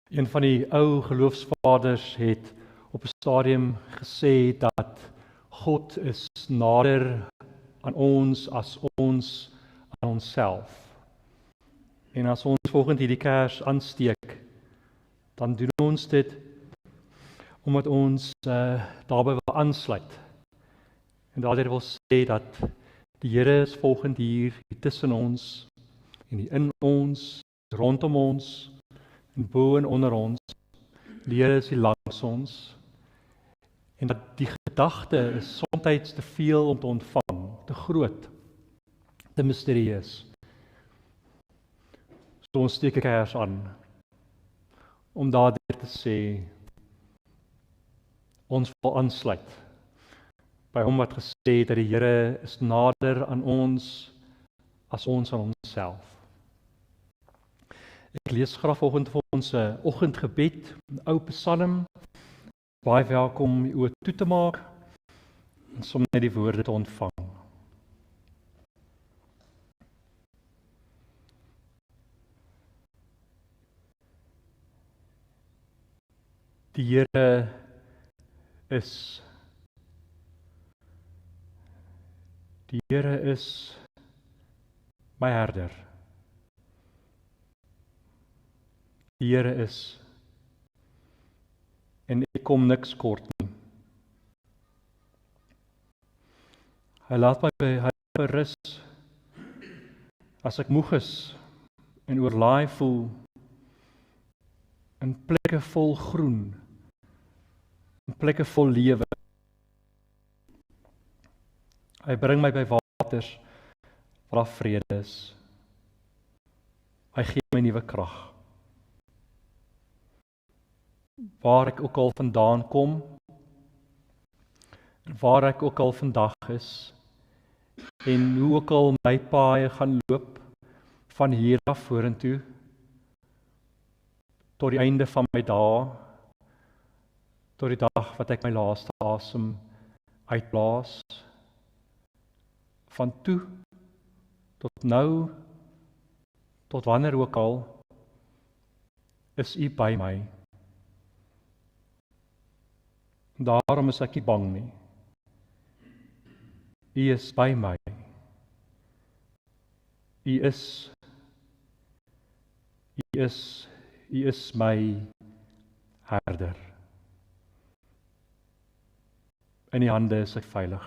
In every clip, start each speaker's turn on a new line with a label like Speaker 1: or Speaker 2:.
Speaker 1: Een van die ou geloofsvaders het op 'n stadium gesê dat God is nader aan ons as ons aan onsself. En as ons volgende hierdie kers aansteek, dan doen ons dit omdat ons daarbij wil aansluit. En daardeur wil sê dat die Here is volgende hier tussen ons, en die in ons, rondom ons, en bo en onder ons. Die Here is hier langs ons. En dat die gedagte is soms te veel om te ontvang, te groot, te mysterieus. So ons steek 'n kers aan, om daardeur te sê, ons wil aansluit by hom wat gesê het dat die Here is nader aan ons as ons aan onsself. Ek lees graag vanoggend vir ons 'n oggendgebed, 'n ou psalm. Baie welkom om die oë toe te maak en sommer net die woorde te ontvang. Die Here is my herder. Die Here is, en ek kom niks kort nie. Hy laat my berus as ek moeg is en oorlaai voel, in plekke vol groen, in plekke vol lewe. Hy bring my by waters waar daar vrede is. Hy gee my nuwe krag. Waar ek ook al vandaan kom, en waar ek ook al vandag is, en hoe ook al my paaie gaan loop, van hier af vorentoe, tot die einde van my dae, tot die dag wat ek my laaste asem uitblaas, van toe, tot nou, tot wanneer ook al, is U by my. Daarom is ek nie bang nie. U is by my. U is my herder. In die hande is ek veilig.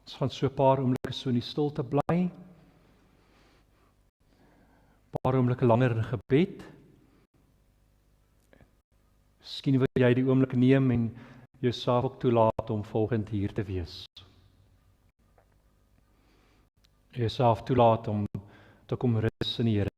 Speaker 1: Ons gaan so 'n paar oomblikke so in die stilte bly. Paar oomblikke langer in gebed. Miskien wil jy die oomblik neem en jouself ook toelaat om volgend hier te wees. Jouself toelaat om te kom rus in die Here.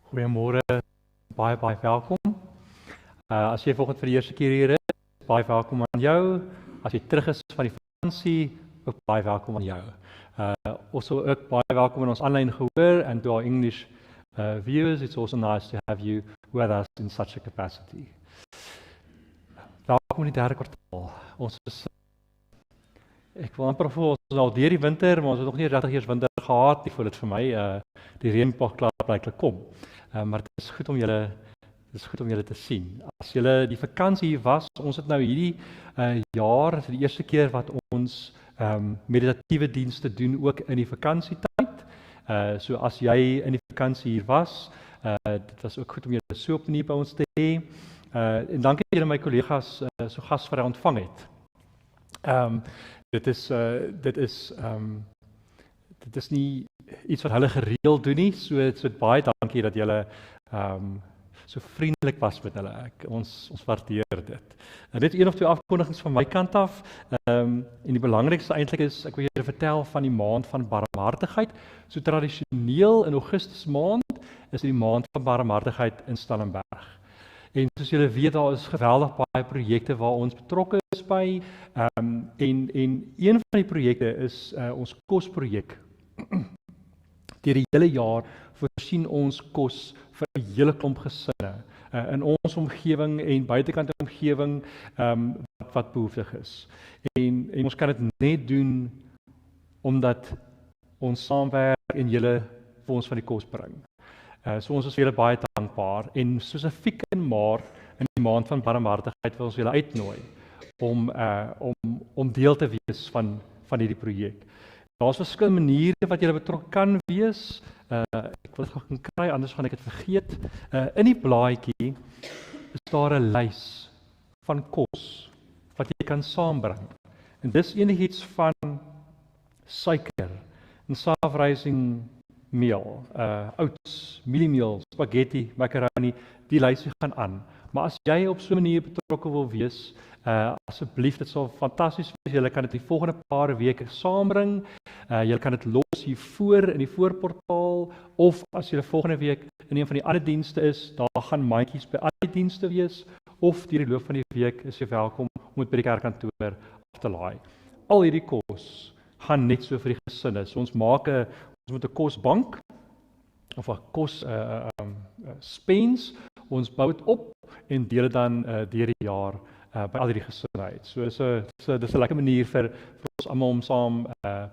Speaker 1: Goeiemôre, baie welkom. As jy volgende vir die eerste keer hier is, baie welkom aan jou. As jy terug is van die vakansie, ook baie welkom aan jou. Also ook baie welkom in ons aanlyn gehoor and to our English viewers. It's also nice to have you with us in such a capacity. Welkom in die derde kwartaal. Ek wil amper voel ons is al deur die winter, maar ons het nog nie regtig eers winter gehad nie, voel dit vir my. Die reën pak klaar blyklik kom. Maar dit is goed om julle te sien. As julle die vakansie hier was, ons het nou hierdie jaar vir die eerste keer wat ons meditatiewe dienste doen ook in die vakansietyd. So as jy in die vakansie hier was, dit was ook goed om julle so opnuut by ons te hê. En dankie dat julle my kollegas so gasvry ontvang het. Dit is nie iets wat hulle gereeld doen nie, so baie dankie dat julle so vriendelik was met hulle. Ons waardeer dit. Dit is een of twee afkondigings van my kant af. En die belangrikste eintlik is, ek wil julle vertel van die maand van barmhartigheid. So tradisioneel in Augustus maand is die maand van barmhartigheid in Stellenberg. En soos julle weet, daar is geweldig baie projekte waar ons betrokke is by. En een van die projekte is ons kosprojek. Deur die hele jaar voorsien ons kos vir 'n hele klomp gesinne in ons omgewing en buitekant omgewing wat behoeftig is. En ons kan dit net doen omdat ons saamwerk en julle vir ons van die kos bring. So ons is vir julle baie dankbaar en spesifiek in Maart, in die maand van barmhartigheid, wil ons julle uitnooi om deel te wees van hierdie projek. Daar's verskillende maniere wat jy betrokke kan wees. Ek wil dit gou kan kry, anders gaan ek dit vergeet. In die blaadjie is daar 'n lys van kos wat jy kan saambring. En dis enigiets van suiker, en self-rising meel, oats, mieliemeel, spaghetti, macaroni, die lysie gaan aan. Maar as jy op so 'n manier betrokke wil wees, asseblief, dit sal fantasties wees. Julle kan dit die volgende paar weke saambring. Julle kan dit los hier voor in die voorportaal, of as julle volgende week in een van die ander dienste is, daar gaan mandjies by al die dienste wees, of deur die loop van die week is jy welkom om dit by die kerkkantoor af te laai. Al hierdie kos gaan net so vir die gesinne. So ons moet 'n kosbank of 'n kos spens. Ons bou dit op en deel dit dan deur die jaar by al die gesinne uit. So dis 'n lekker manier vir ons almal om saam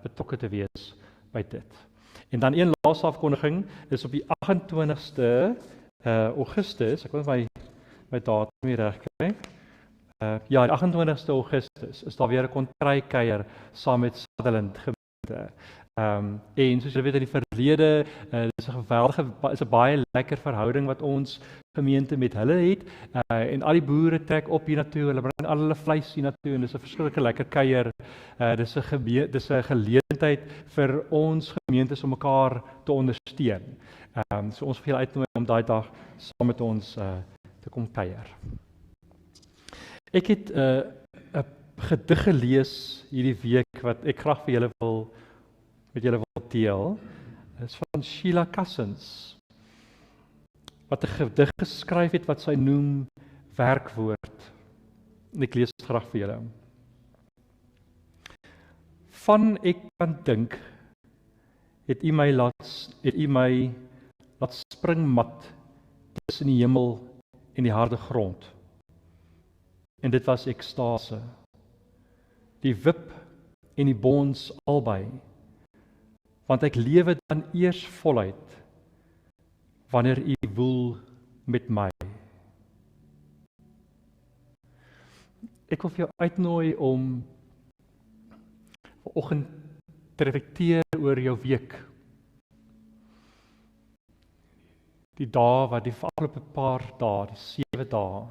Speaker 1: betrokke te wees by dit. En dan een laaste afkondiging is op die 28ste Augustus. Ek wil my datum weer reg kry. Ja, die 28ste Augustus is daar weer 'n kontrykuier saam met Sutherland gemeente. En soos julle weet in die verlede, dis 'n geweldige, is 'n baie lekker verhouding wat ons gemeente met hulle het. En al die boere trek op hiernatoe, hulle bring al hulle vleis hiernatoe en dis 'n verskriklike lekker kuier. Dis 'n geleentheid vir ons gemeentes om mekaar te ondersteun. So ons wil julle uitnooi om daai dag saam met ons te kom kuier. Ek het 'n gedig gelees hierdie week wat ek graag vir julle met julle wil deel. Dit is van Sheila Cousins, wat 'n gedig geskryf het wat sy noem werkwoord. En ek lees dit graag vir julle. Van ek kan dink, het u my laat spring mat tussen die hemel en die harde grond. En dit was ekstase. Die wip en die bons albei. Want ek lewe dan eers voluit wanneer u woel met my. Ek wil vir jou uitnooi om vanoggend te reflekteer oor jou week. Die dae wat die afgelope paar dae, die 7 dae.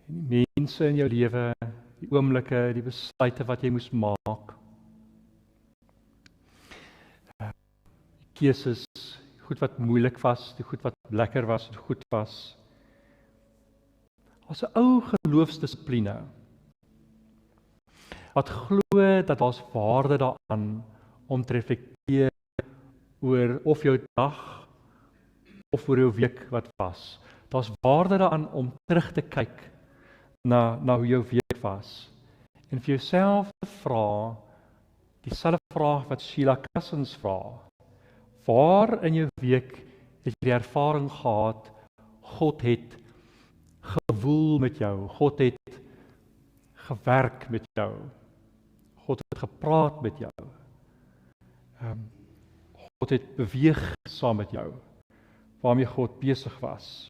Speaker 1: En die mense in jou lewe, die oomblikke, die besluite wat jy moes maak. Keuses, goed wat moeilik was, die goed wat lekker was, die goed was. As 'n ou geloofsdissipline wat glo dat daar's waarde daaraan om te reflekteer oor of jou dag of oor jou week wat was. Daar's waarde daaraan om terug te kyk na hoe jou week was. En vir jouself te vra, dieselfde vraag wat Sheila Cousins vra. Waar in jou week het jy die ervaring gehad, God het gewoel met jou, God het gewerk met jou, God het gepraat met jou, God het beweeg saam met jou, waarmee God besig was.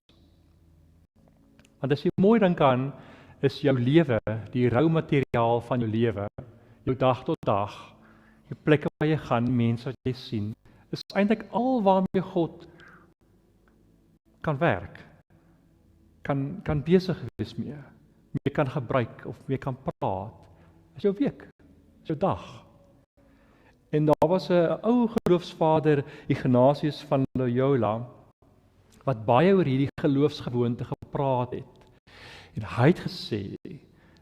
Speaker 1: Want as jy mooi dink aan, is jou lewe, die rou materiaal van jou lewe, jou dag tot dag, die plekke waar jy gaan, mense wat jy sien, is eintlik al waarmee God kan werk, kan besig wees mee kan gebruik of mee kan praat, is jou week, is jou dag. En daar was 'n ou geloofsvader, Ignatius van Loyola, wat baie oor hierdie geloofsgewoonte gepraat het. En hy het gesê,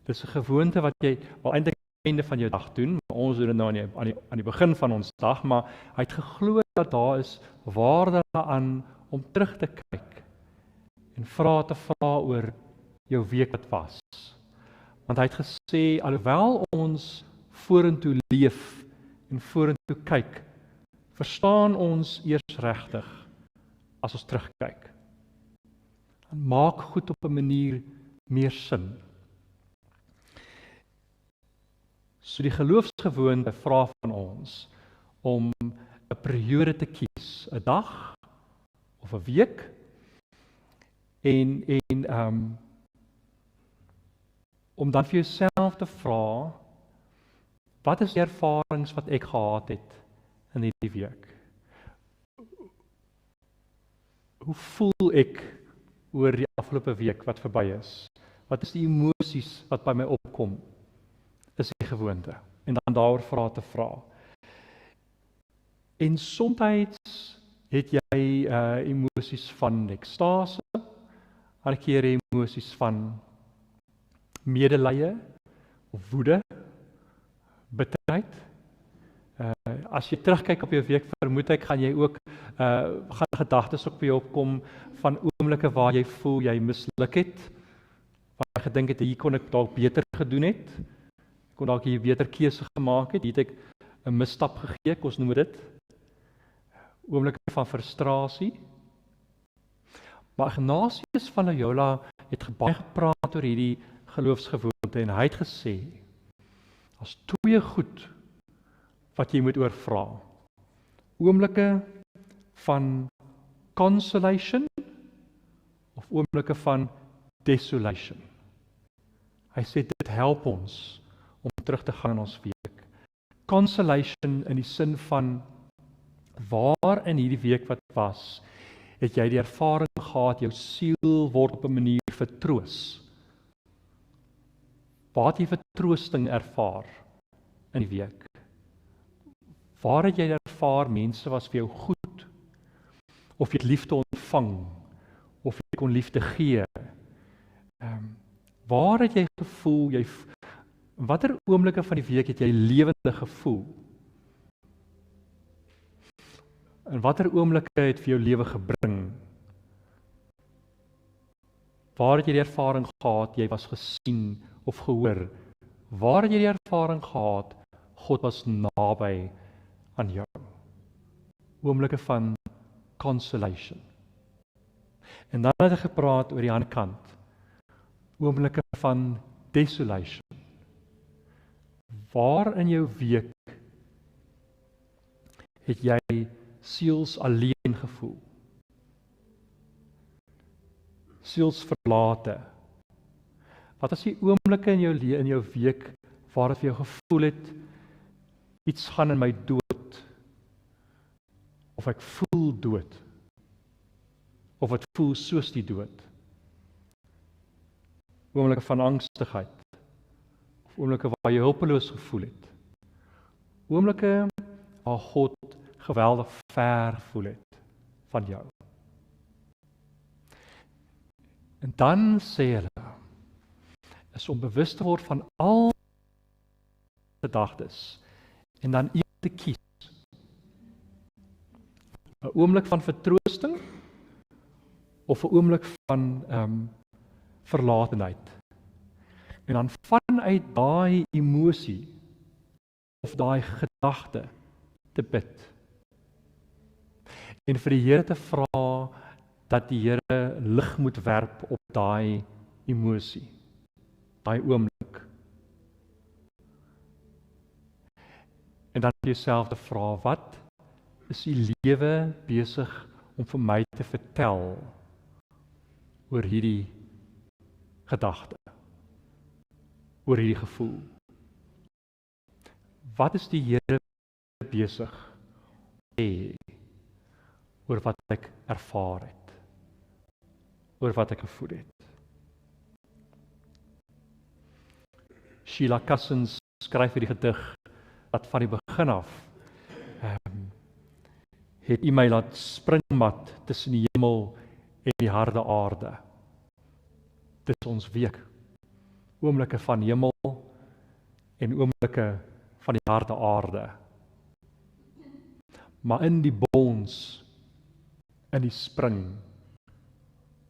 Speaker 1: dis 'n gewoonte wat jy wel eintlik aan die einde van jou dag doen, ons doen dit nou aan die begin van ons dag, maar hy het geglo dat daar is waarde aan om terug te kyk en te vra oor jou week wat was. Want hy het gesê, alhoewel ons vorentoe leef en vorentoe kyk, verstaan ons eers regtig as ons terugkyk. En maak goed op 'n manier meer sin. So die geloofsgewoonte vra van ons om 'n periode te kies, 'n dag of 'n week, en om dan vir jouself te vra, wat is die ervarings wat ek gehad het in hierdie week? Hoe voel ek oor die afgelope week wat verby is? Wat is die emosies wat by my opkom? Is die gewoonte. En dan daaroor te vra. En soms het jy emosies van ekstase, ander keer emosies van medelee of woede, bitterheid. As jy terugkyk op jou week, vermoed ek, gaan jy ook gaan gedagtes op jou opkom van oomblikke waar jy voel jy misluk het, waar jy gedink het, hier kon ek dalk beter gedoen het, kon dalk hier beter keuse gemaak het, hier het ek 'n misstap gegee, ons noem dit, oomblikke van frustrasie. Maar Ignatius van Loyola het baie gepraat oor hierdie geloofsgewoonte en hy het gesê, as 2 goed wat jy moet oorvra. Oomblikke van consolation of oomblikke van desolation. Hy sê dit help ons om terug te gaan in ons week. Consolation in die sin van waar in hierdie week wat was, het jy die ervaring gehad, jou siel word op 'n manier vertroos. Waar het jy vertroosting ervaar in die week? Waar het jy ervaar mense was vir jou goed? Of jy het liefde ontvang? Of jy kon liefde gee? Waar het jy gevoel, watter oomblikke van die week het jy lewendig gevoel? En watter oomblikke het vir jou lewe gebring? Waar het jy die ervaring gehad, jy was gesien of gehoor? Waar het jy die ervaring gehad, God was naby aan jou? Oomblikke van consolation. En dan het hy gepraat oor die ander kant. Oomblikke van desolation. Waar in jou week het jy siels alleen gevoel? Siels verlate. Wat is die oomblikke in jou week waar het vir jou gevoel het, iets gaan in my dood, of ek voel dood, of het voel soos die dood? Oomblikke van angstigheid, of oomblikke waar jy hulpeloos gevoel het, oomblikke waar God geweldig ver voel het van jou. En dan sê hulle, is om bewus te word van al gedagtes, en dan een te kies. 'n oomblik van vertroosting, of 'n oomblik van verlatenheid. En dan vanuit daai emosie of daai gedagte te bid. En vir die Here te vra dat die Here lig moet werp op daai emosie, daai oomblik. En dan vir jouself te vra, wat is die lewe besig om vir my te vertel oor hierdie gedagte, oor hierdie gevoel? Wat is die Here besig te sê oor wat ek ervaar het, oor wat ek gevoel het? Sheila Cousins skryf hierdie gedig dat van die begin af het U my laat springmat tussen die hemel en die harde aarde. Dis ons week. Oomblikke van hemel en oomblikke van die harde aarde. Maar in die bons, in die spring,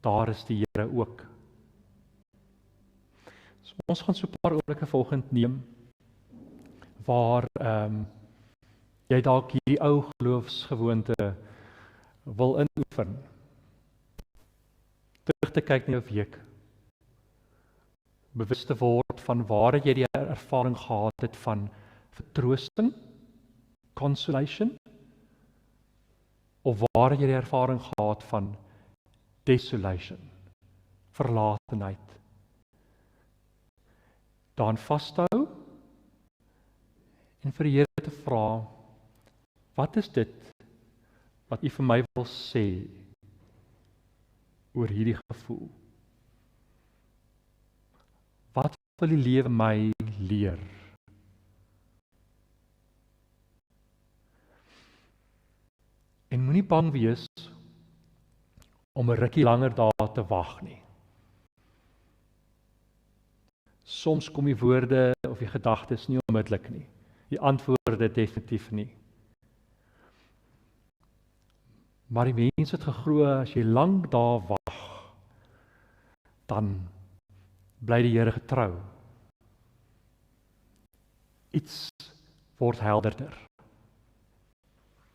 Speaker 1: daar is die Here ook. So ons gaan so 'n paar oomblikke vanoggend neem waar jy dalk hierdie ou geloofsgewoonte wil inoefen. Terug te kyk na jou week. Bewus te word van waar jy die ervaring gehad het van vertroosting, consolation, of waar jy die ervaring gehad van desolation, verlatenheid. Daaraan vashou en vir die Here te vra, wat is dit wat U vir my wil sê oor hierdie gevoel? Wat wil die lewe my leer? En moenie bang wees om 'n rukkie langer daar te wag nie. Soms kom die woorde of die gedagtes nie onmiddellik nie. Die antwoorde definitief nie. Maar die mense het geglo, as jy lank daar wag, dan bly die Here getrou. Iets word helderder.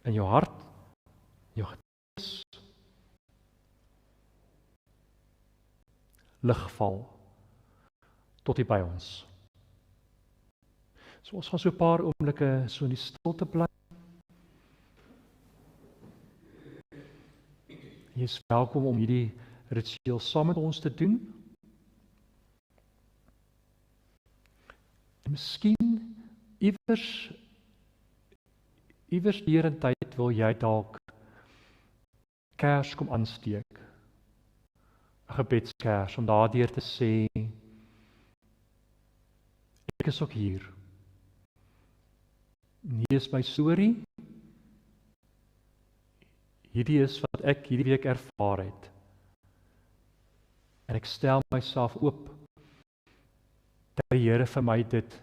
Speaker 1: In jou hart, jou gees, lig val tot hier by ons. So ons gaan so 'n paar oomblikke so in die stilte bly. Jy is welkom om hierdie ritueel saam met ons te doen. En miskien iewers deur in tyd wil jy dalk kers kom aansteek. 'n Gebedskers om daardeur te sê, ek is ook hier. Hier is my storie. Hierdie is wat ek hierdie week ervaar het. En ek stel myself oop dat die Here vir my dit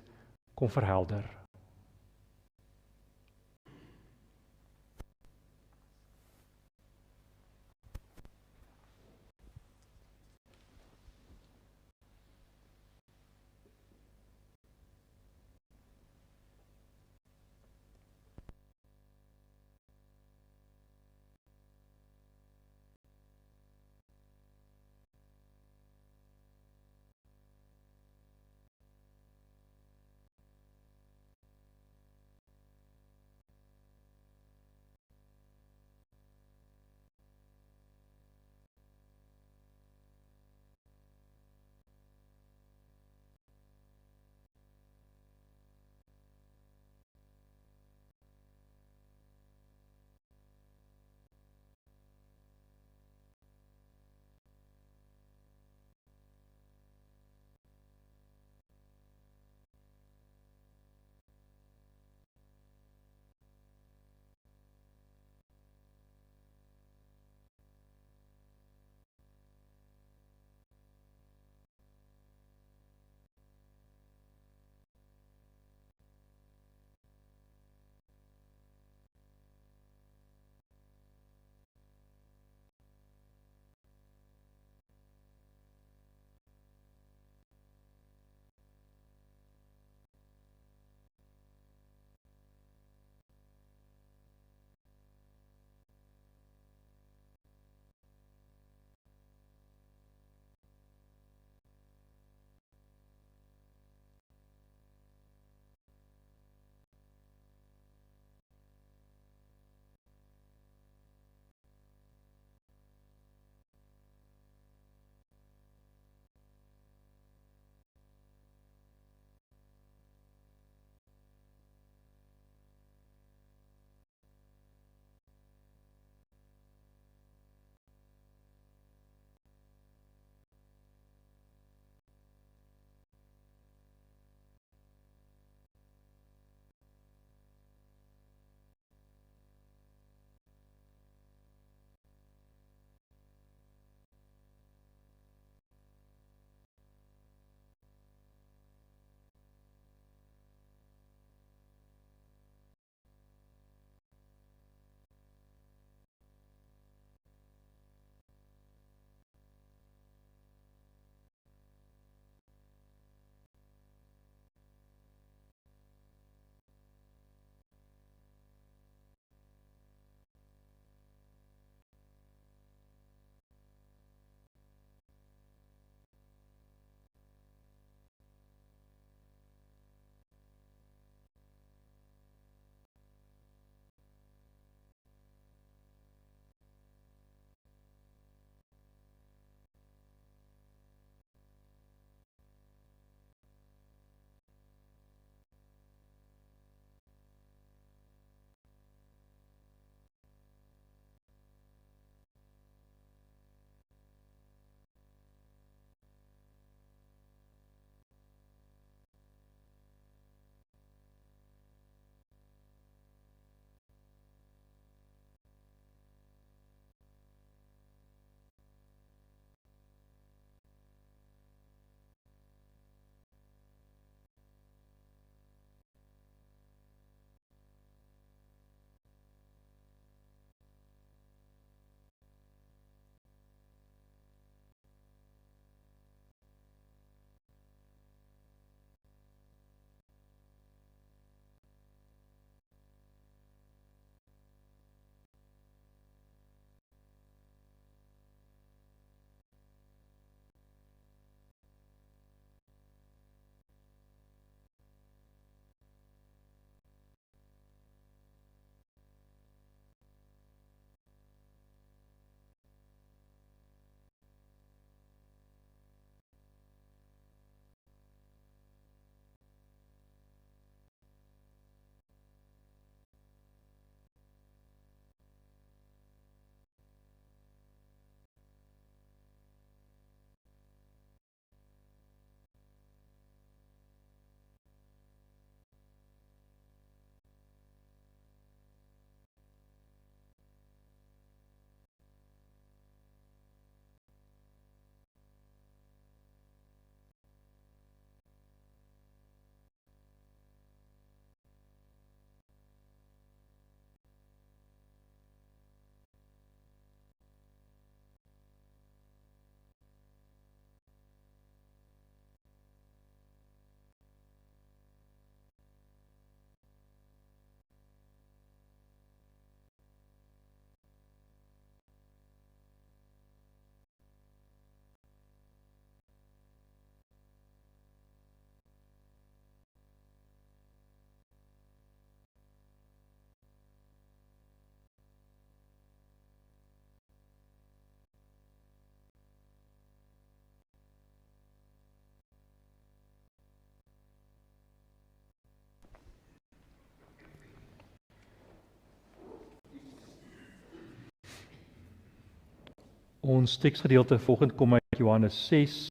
Speaker 1: kom verhelder. Ons teksgedeelte volgende kom uit Johannes 6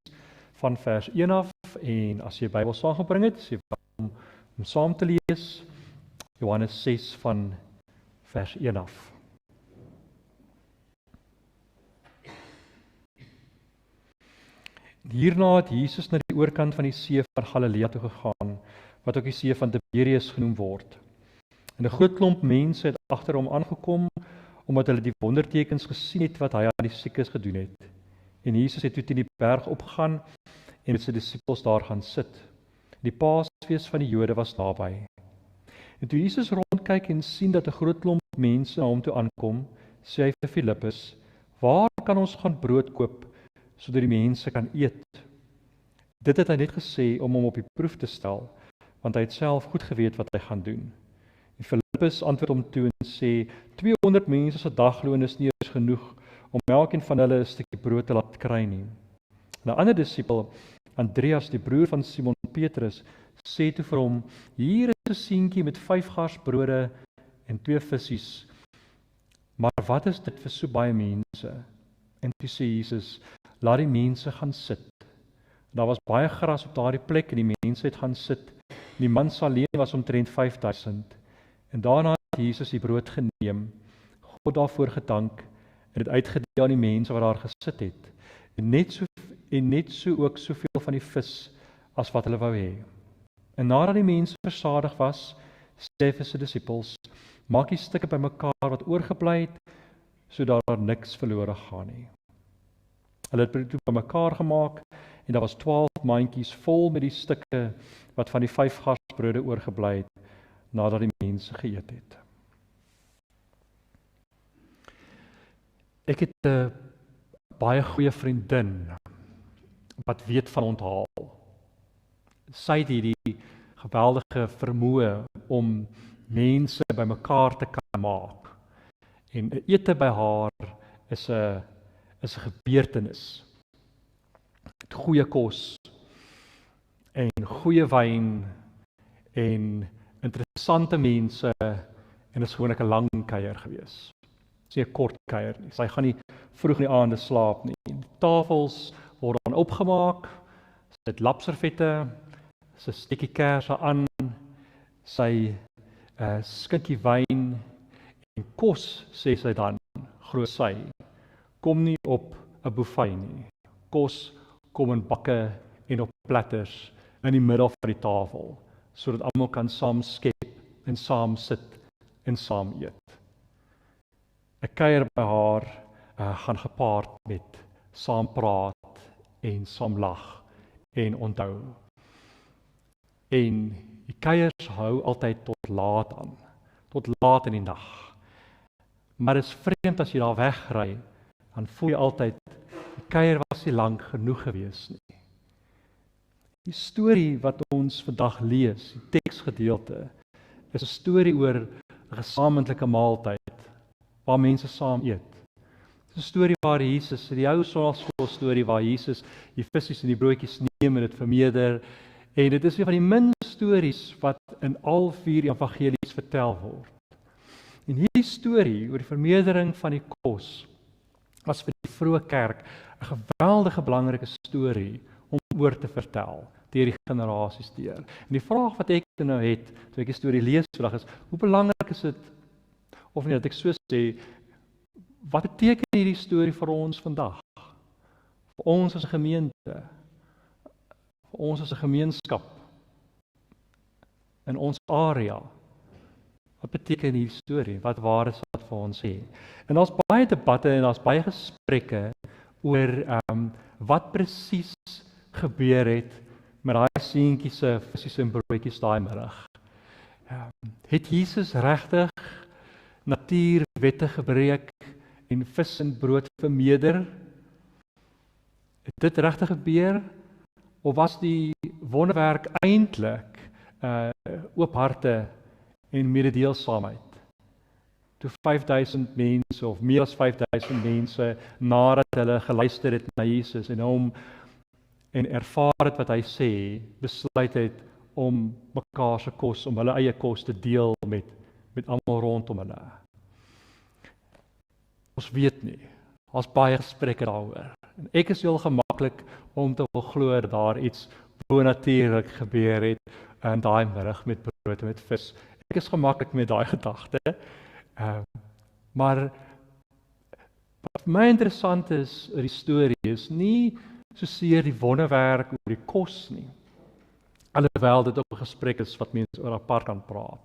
Speaker 1: van vers 1 af, en as jy Bybel saamgebring het, is jy welkom om saam te lees, Johannes 6 van vers 1 af. Hierna het Jesus na die oorkant van die see van Galilea toe gegaan, wat ook die see van Tiberius genoem word. En 'n groot klomp mense het agter hom aangekom, omdat hulle die wondertekens gesien het wat hy aan die siekes gedoen het. En Jesus het toe teen die berg opgegaan en met sy disippels daar gaan sit. Die Paasfees van die Jode was naby. En toe Jesus rondkyk en sien dat 'n groot klomp mense na hom toe aankom, sê hy vir Filippus: "Waar kan ons gaan brood koop sodat die mense kan eet?" Dit het hy net gesê om hom op die proef te stel, want hy het self goed geweet wat hy gaan doen. En Filippus antwoord hom toe en sê: 200 mense se dagloon is nie eens genoeg om elkeen van hulle 'n stukkie brood te laat kry nie. 'n ander disipel, Andreas, die broer van Simon Petrus, sê toe vir hom: "Hier is 'n seentjie met 5 gars brode en 2 visse. Maar wat is dit vir so baie mense?" En toe sê Jesus: "Laat die mense gaan sit." Daar was baie gras op daardie plek en die mense het gaan sit. Die mans alleen was omtrent 5000. En daarna het Jesus die brood geneem, God daarvoor gedank en dit uitgedeel aan die mense wat daar gesit het. En net so ook soveel van die vis as wat hulle wou hê. En nadat die mense versadig was, sê hy vir sy disippels: "Maak die stukke bymekaar wat oorgebly het, sodat daar niks verlore gaan nie." Hulle het dit bymekaar gemaak en daar was 12 mandjies vol met die stukke wat van die 5 garsbrode oorgebly het nadat die mense geëet het. Ek het 'n baie goeie vriendin wat weet van onthaal. Sy het hierdie geweldige vermoë om mense bymekaar te kan maak. En 'n ete by haar is 'n gebeurtenis. Goeie kos en goeie wyn en interessante mense, en is gewoonlik 'n lang kuier gewees. Dis nie 'n kort kuier nie. Sy gaan nie vroeg in die aande slaap nie. Die tafels word dan opgemaak, sy het lapservette, sy steekie kersse aan, sy skikkie wyn en kos, sê sy dan, glo sy, kom nie op 'n buffet nie. Kos kom in bakke en op platters in die middel van die tafel, sodat almal kan saam skep en saam sit en saam eet. 'n Kuier by haar gaan gepaard met saam praat en saam lag en onthou. En die kuiers hou altyd tot laat aan, tot laat in die nag. Maar dit is vreemd as jy daar wegry, dan voel jy altyd, die kuier was nie lank genoeg gewees nie. Die storie wat ons vandag lees, die teksgedeelte, is 'n storie oor 'n gesamentlike maaltyd, waar mense saam eet. Dit is 'n storie waar Jesus, die ou sonnaarskool storie waar Jesus die visse en die broodjies neem en dit vermeerder, en dit is een van die min stories wat in al 4 evangelies vertel word. En hierdie storie oor die vermeerdering van die kos was vir die vroeë kerk 'n geweldige belangrike storie om oor te vertel deur die generasies deur. En die vraag wat ek nou het, toe ek die storie lees vandag, is, hoe belangrik is dit, of nie dat ek so sê, wat beteken hierdie storie vir ons vandag? Vir ons as 'n gemeente, vir ons as 'n gemeenskap, in ons area. Wat beteken hierdie storie? Wat waar is wat vir ons sê? En daar's baie debatte en daar's baie gesprekke oor wat presies gebeur het met daai seentjies se visse en broodjies daai middag. Het Jesus regtig natuurwette gebreek en vis en brood vermeerder? Het dit regtig gebeur? Of was die wonderwerk eintlik oop harte en mededeelsaamheid? Toe 5000 mense of meer as 5000 mense nadat hulle geluister het na Jesus en hom en ervaar het wat hy sê, besluit het om mekaar se kos, om hulle eie kos te deel met almal rondom hulle. Ons weet nie Daar's baie gesprekke daaroor. En ek is heel gemaklik om te wil glo dat daar iets bonatuurlik gebeur het in daai middag met brood en met vis. Ek is gemaklik met daai gedagte. Maar wat vir my interessant is oor die storie is nie soseer die wonderwerk oor die kos nie. Alhoewel dit ook 'n gesprek is wat mense oor apart kan praat.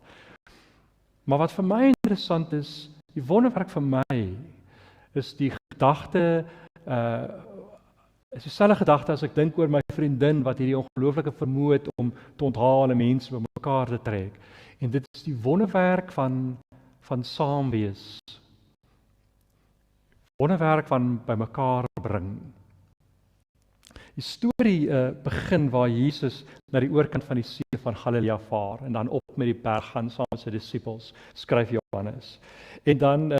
Speaker 1: Maar wat vir my interessant is, die wonderwerk vir my is die gedagte, is dieselfde gedagte as ek dink oor my vriendin wat hierdie ongelooflike vermoë het om te onthaal en mense bymekaar te trek. En dit is die wonderwerk van saam wees. Wonderwerk van bymekaar bring. Die storie begin waar Jesus na die oorkant van die see van Galilea vaar en dan op met die berg gaan saam met sy disippels, skryf Johannes. En dan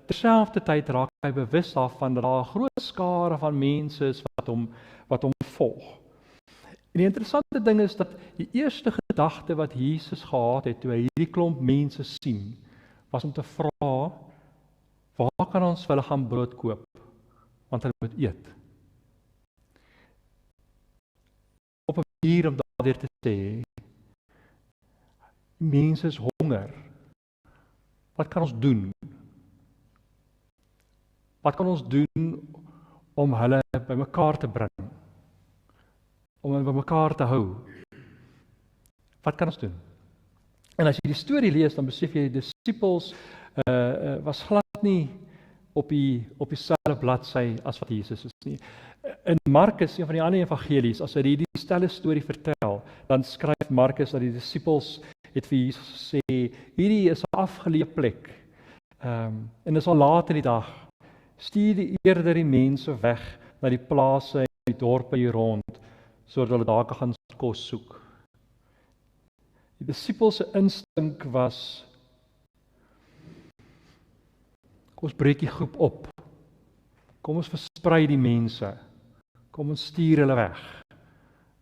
Speaker 1: terselfdertyd raak hy bewus daarvan dat daar 'n groot skare van mense is wat hom volg. En die interessante ding is dat die eerste gedagte wat Jesus gehad het toe hy hierdie klomp mense sien, was om te vra, waar kan ons vir hulle gaan brood koop? Want hulle moet eet. Op 'n manier om daardeur te sê, mense is honger. Wat kan ons doen? Wat kan ons doen om hulle bymekaar te bring? Om hulle bymekaar te hou? Wat kan ons doen? En as jy die storie lees, dan besef jy die disippels was glad nie op dieselfde bladsy as wat Jesus is nie. In Markus, een van die ander evangelies, as hy die stelle storie vertel, dan skryf Markus dat die disippels het vir Jesus gesê, hierdie is 'n afgeleë plek. En dit is al laat in die dag. Stuur eerder die mense weg na die plase en die dorpe hier rond, sodat hulle daar kan gaan kos soek. Die disippels se instink was, kom ons breek die groep op. Kom ons versprei die mense. Kom ons stuur hulle weg.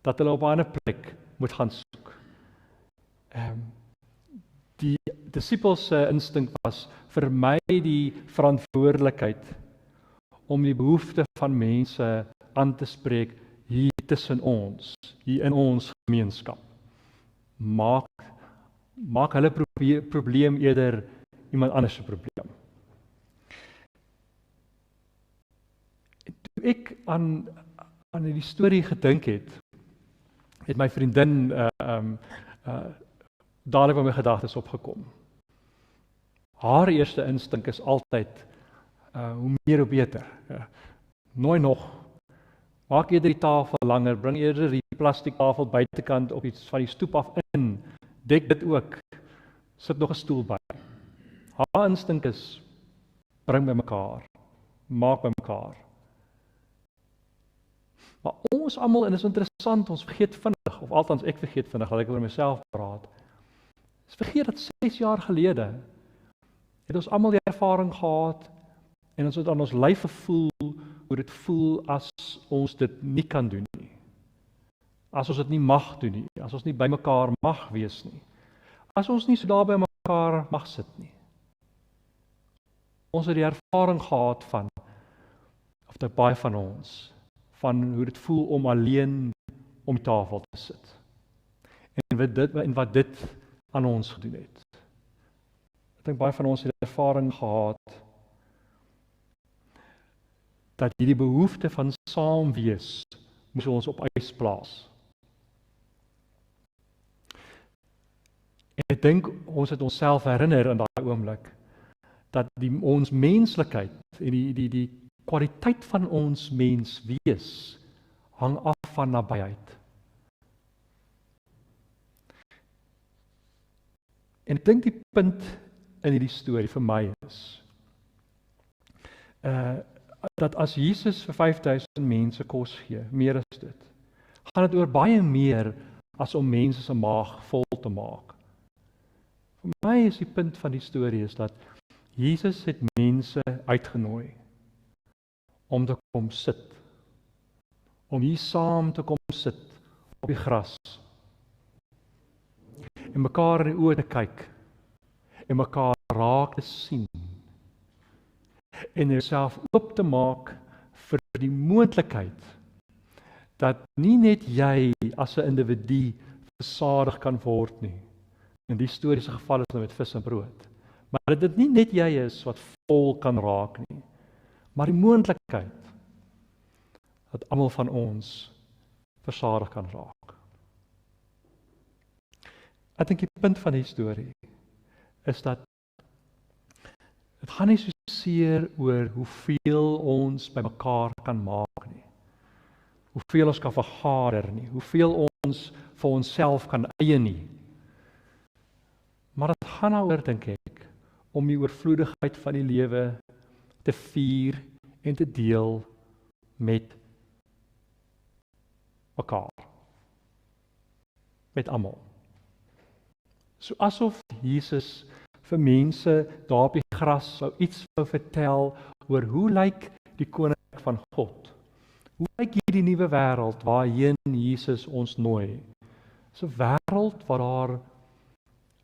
Speaker 1: Dat hulle op 'n ander plek moet gaan soek. Die disippels se instink was, vermy die verantwoordelikheid om die behoefte van mense aan te spreek hier tussen ons, hier in ons gemeenskap. Maak hulle probleem eerder iemand anders se probleem. Toe ek aan die storie gedink het my vriendin dadelik by my gedagtes opgekom. Haar eerste instink is altyd, hoe meer hoe beter. Nooi nog, maak eerder die tafel langer, bring eerder die plastiek tafel buitekant op iets van die stoep af in, dek dit ook, sit nog 'n stoel by. Haar instink is, bring by mekaar, maak by mekaar. Maar ons almal, en dit is interessant, ons vergeet vinnig, of althans ek vergeet vinnig, dat ek oor myself praat. Ons vergeet dat 6 jaar gelede, het ons almal die ervaring gehad, en ons het aan ons lyf gevoel, hoe dit voel as ons dit nie kan doen nie. As ons dit nie mag doen nie, as ons nie by mekaar mag wees nie. As ons nie so daar by mekaar mag sit nie. Ons het die ervaring gehad van, of dit baie van ons, van hoe dit voel om alleen om die tafel te sit. En wat dit aan ons gedoen het. Ek dink baie van ons het die ervaring gehad dat hierdie behoefte van saam wees moes ons op ys plaas. En ek dink ons het onsself herinner in daai oomblik dat ons menslikheid en die kwaliteit van ons mens wees hang af van nabyheid. En ek dink die punt in hierdie storie vir my is dat as Jesus vir 5000 mense kos gee, meer as dit, gaan dit oor baie meer as om mense se maag vol te maak. Vir my is die punt van die storie is dat Jesus het mense uitgenooi om te kom sit, om hier saam te kom sit op die gras, en mekaar in die oë te kyk, en mekaar raak te sien, en jouself oop te maak vir die moontlikheid dat nie net jy as 'n individu versadig kan word nie. In die historiese geval is dit met vis en brood. Maar dat dit nie net jy is wat vol kan raak nie, maar die moontlikheid dat almal van ons versadig kan raak. Ek dink die punt van die storie is dat dit gaan nie so seer oor hoeveel ons bymekaar kan maak nie. Hoeveel ons kan vergader nie, hoeveel ons vir onsself kan eie nie. Maar dit gaan daaroor, dink ek, om die oorvloedigheid van die lewe te vier en te deel met mekaar. Met almal. So asof Jesus vir mense daar op die gras sou iets wou vertel oor hoe lyk die koninkryk van God. Hoe lyk hierdie nuwe wêreld waarheen Jesus ons nooi? Dis 'n wêreld waar daar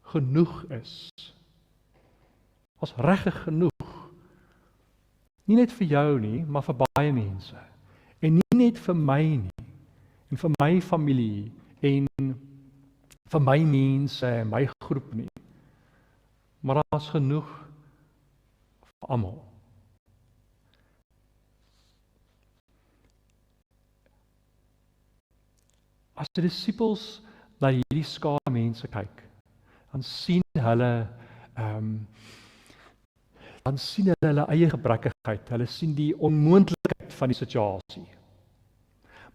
Speaker 1: genoeg is. Ons regtig genoeg. Nie net vir jou nie, maar vir baie mense. En nie net vir my nie, en vir my familie, en vir my mense, en my groep nie. Maar daar is genoeg vir almal. As die disippels na hierdie skare mense kyk, dan sien hulle hulle eie gebrekkigheid, hulle sien die onmoontlikheid van die situasie.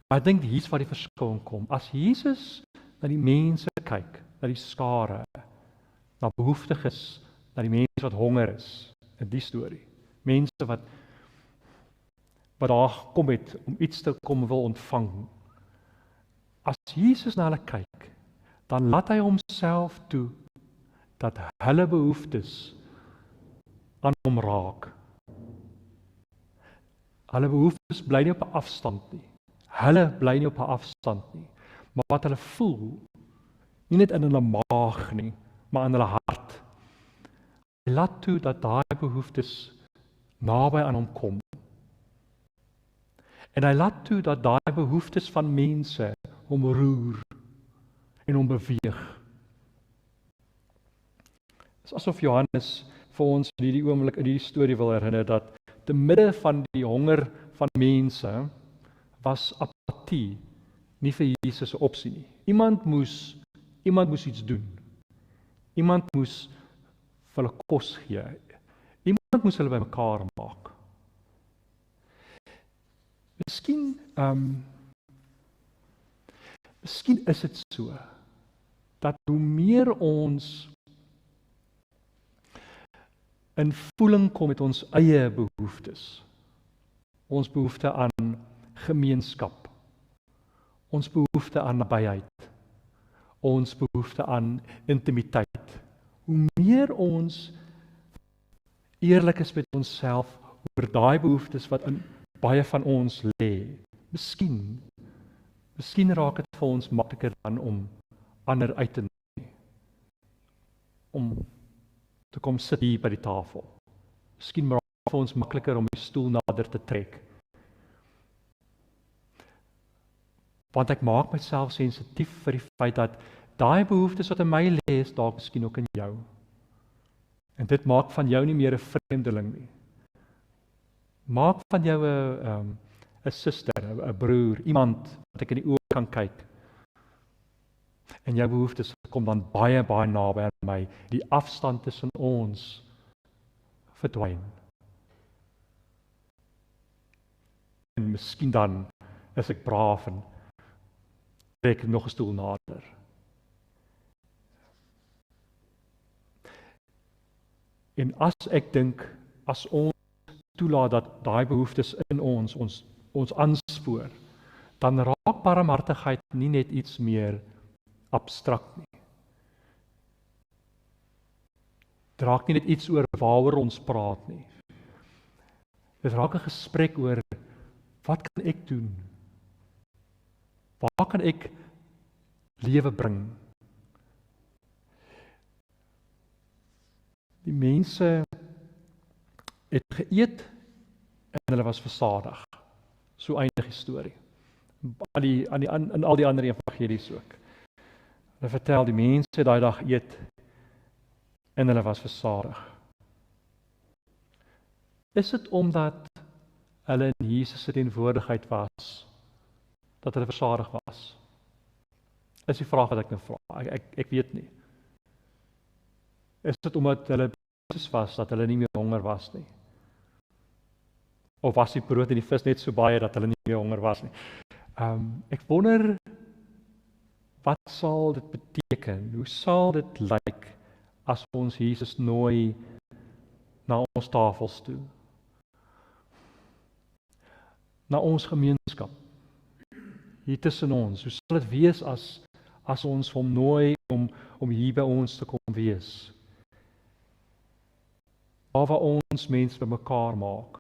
Speaker 1: Maar ek dink hier's waar die verskil kom. As Jesus na die mense kyk, na die skare, na behoeftiges, na die mense wat honger is, in die storie. Mense wat daar gekom het om iets te kom wil ontvang. As Jesus na hulle kyk, dan laat hy homself toe dat hulle behoeftes aan hom raak. Hulle behoeftes bly nie op 'n afstand nie. Hulle bly nie op 'n afstand nie. Maar wat hulle voel, nie net in hulle maag nie, maar in hulle hart. Hy laat toe dat daai behoeftes naby aan hom kom. En hy laat toe dat daai behoeftes van mense hom roer en hom beweeg. Dit is asof Johannes vir ons in hierdie oomblik in hierdie storie wil herinner dat te midde van die honger van mense was apatie nie vir Jesus 'n opsie nie. Iemand moes iets doen. Iemand moes vir hulle kos gee. Iemand moes hulle bymekaar maak. Miskien is dit so dat hoe meer ons in voeling kom met ons eie behoeftes, ons behoefte aan gemeenskap, ons behoefte aan nabyheid, ons behoefte aan intimiteit, hoe meer ons eerlik is met onsself oor daai behoeftes wat in baie van ons lê, miskien raak dit vir ons makliker dan om ander uit te nooi, om te kom sit hier by die tafel. Miskien raak dit vir ons makliker om die stoel nader te trek. Want ek maak myself sensitief vir die feit dat daai behoeftes wat in my lê, is dalk miskien ook in jou. En dit maak van jou nie meer 'n vreemdeling nie. Maak van jou 'n suster, 'n broer, iemand wat ek in die oë kan kyk. En jou behoeftes kom dan baie, baie naby aan my. Die afstand tussen ons verdwyn. En miskien dan is ek braaf en trek nog 'n stoel nader. En as ek dink, as ons toelaat dat daai behoeftes in ons aanspoor, dan raak barmhartigheid nie net iets meer abstrakt nie. Dit raak nie net iets oor waaroor ons praat nie. Dit raak 'n gesprek oor wat kan ek doen? Waar kan ek lewe bring? Die mense het geëet hulle was versadig. So eindig die storie. In al die ander evangelies ook. Hulle vertel die mense daai dag eet en hulle was versadig. Is dit omdat hulle in Jesus se teenwoordigheid was, dat hulle versadig was? Is die vraag wat ek nou vra. Ek weet nie. Is dit omdat hulle Jesus was, dat hulle nie meer honger was nie? Of was die brood en die vis net so baie, dat hulle nie meer honger was nie? Ek wonder, wat sal dit beteken? Hoe sal dit lyk, as ons Jesus nooi na ons tafels toe? Na ons gemeenskap, hier tussen ons. Hoe sal dit wees as ons hom nooi om hier by ons te kom wees? Waar ons mense by mekaar maak.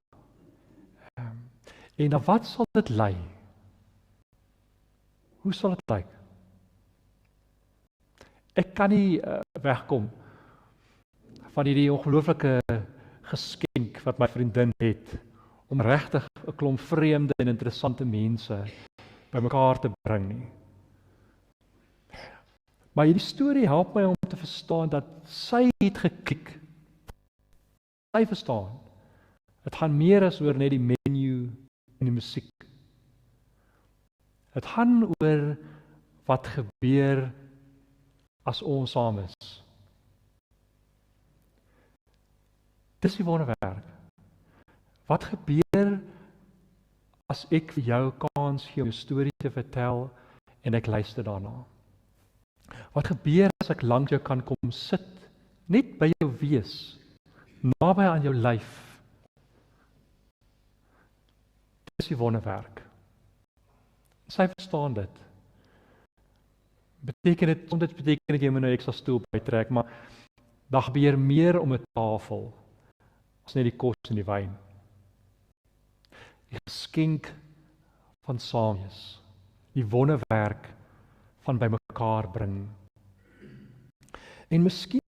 Speaker 1: En dan wat sal dit lei? Hoe sal dit lyk? Ek kan nie wegkom van hierdie ongelooflike geskenk wat my vriendin het, om regtig 'n klomp vreemde en interessante mense by mekaar te bring nie. Maar hierdie storie help my om te verstaan dat sy het gekyk. Sy verstaan. Het gaan meer as oor net die menu en die musiek. Het gaan oor wat gebeur as ons saam is. Dis die wonderwerk. Wat gebeur as ek vir jou 'n kans gee om jou storie te vertel en ek luister daarna? Wat gebeur as ek langs jou kan kom sit, net by jou wees, naby aan jou lyf? Dis die wonderwerk. Sy verstaan dit. Soms beteken dit jy moet nou ekstra stoel bytrek, maar daar gebeur meer om 'n tafel as net die kos en die wyn. Die geskenk van saam wees, die wonderwerk van by mekaar bring. En miskien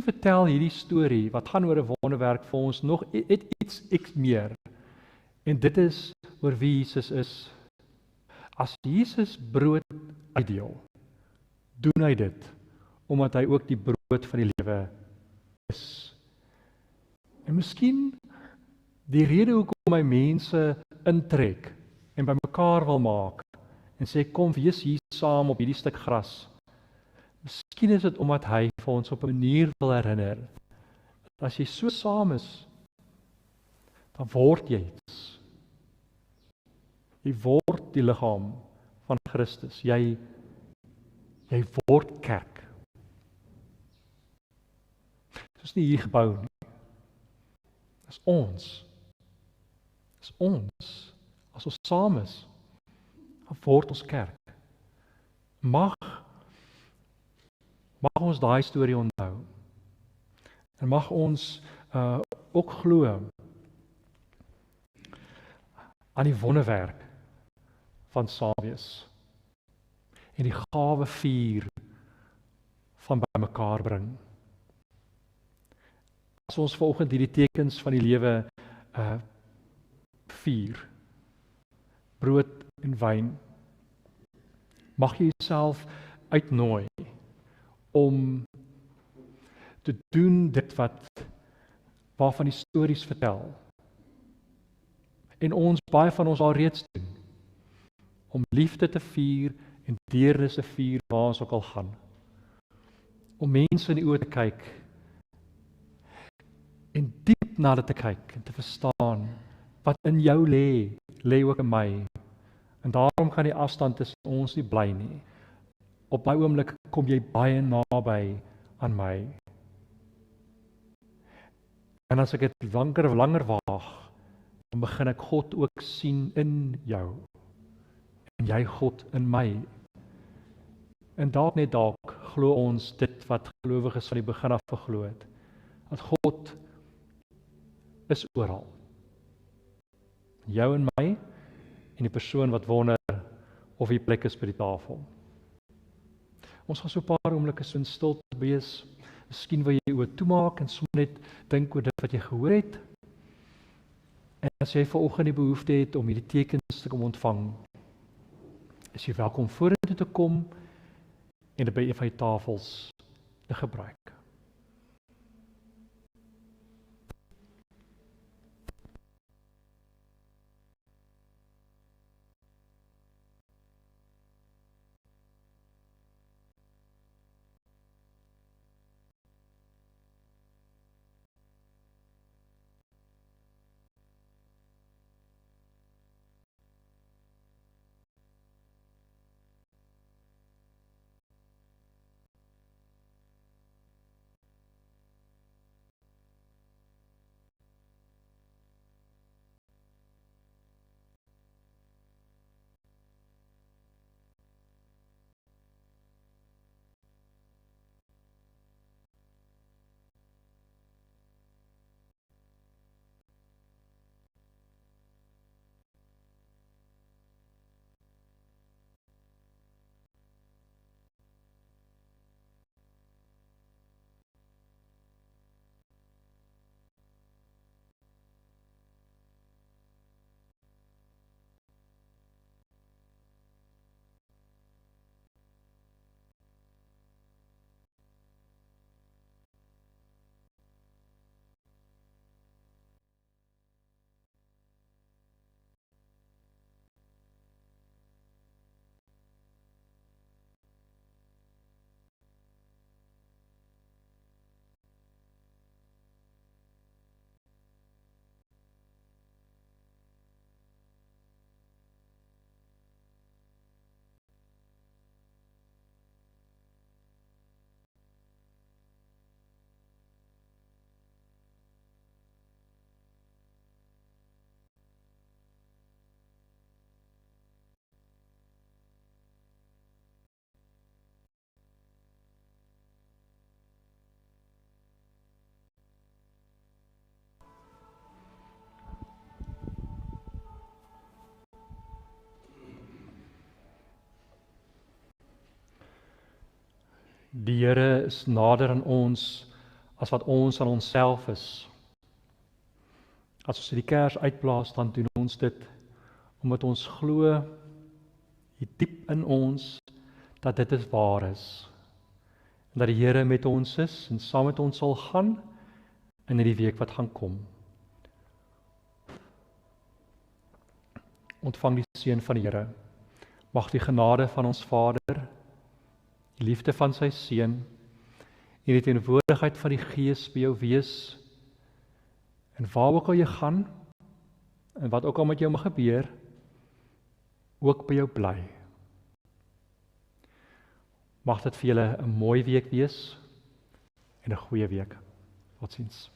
Speaker 1: vertel hierdie storie wat gaan oor 'n wonderwerk vir ons nog iets meer. En dit is oor wie Jesus is. As Jesus brood uitdeel, doen hy dit omdat hy ook die brood van die lewe is. En miskien die rede hoekom hy mense intrek en by mekaar wil maak en sê kom wees hier saam op hierdie stuk gras. Miskien is dit omdat hy vir ons op 'n manier wil herinner dat as jy so saam is, dan word jy iets. Jy word die liggaam van Christus. Jy word kerk. Dit is nie hier gebou nie. Dit is ons. Dit is ons. As ons saam is, dan word ons kerk. Mag ons daai storie onthou. En mag ons ook glo aan die wonderwerk van saam wees en die gawe vier van by mekaar bring. As ons vanoggend hierdie tekens van die lewe vier, brood en wyn, mag jy jouself uitnooi om te doen dit waarvan die stories vertel. En baie van ons al reeds doen, om liefde te vier en deernis te vier waar ons ook al gaan. Om mense in die oë te kyk en diep na hulle te kyk en te verstaan wat in jou lê ook in my. En daarom kan die afstand tussen ons nie bly nie. Op daai oomblik kom jy baie naby aan my. En as ek dit langer waag, dan begin ek God ook sien in jou. En jy God in my. En dalk glo ons dit wat gelowiges van die begin af geglo het. Dat God is oral. Jou en my en die persoon wat wonder of die plek is by die tafel. Ons gaan so 'n paar oomblikke so in stilte wees. Miskien wil jy oë toemaak en sommer net dink oor dit wat jy gehoor het. En as jy vanoggend die behoefte het om hierdie tekens te kom ontvang, is jy welkom vorentoe te kom en dit by een van die tafels te gebruik. Die Here is nader aan ons as wat ons aan onsself is. As ons die kers uitblaas, dan doen ons dit omdat ons glo hier diep in ons dat dit is waar is. En dat die Here met ons is en saam met ons sal gaan in die week wat gaan kom. Ontvang die seën van die Here. Mag die genade van ons Vader, die liefde van sy Seun en die teenwoordigheid van die Gees by jou wees, en waar ook al jy gaan, en wat ook al met jou mag gebeur, ook by jou bly. Mag dit vir julle 'n mooi week wees, en 'n goeie week. Totsiens.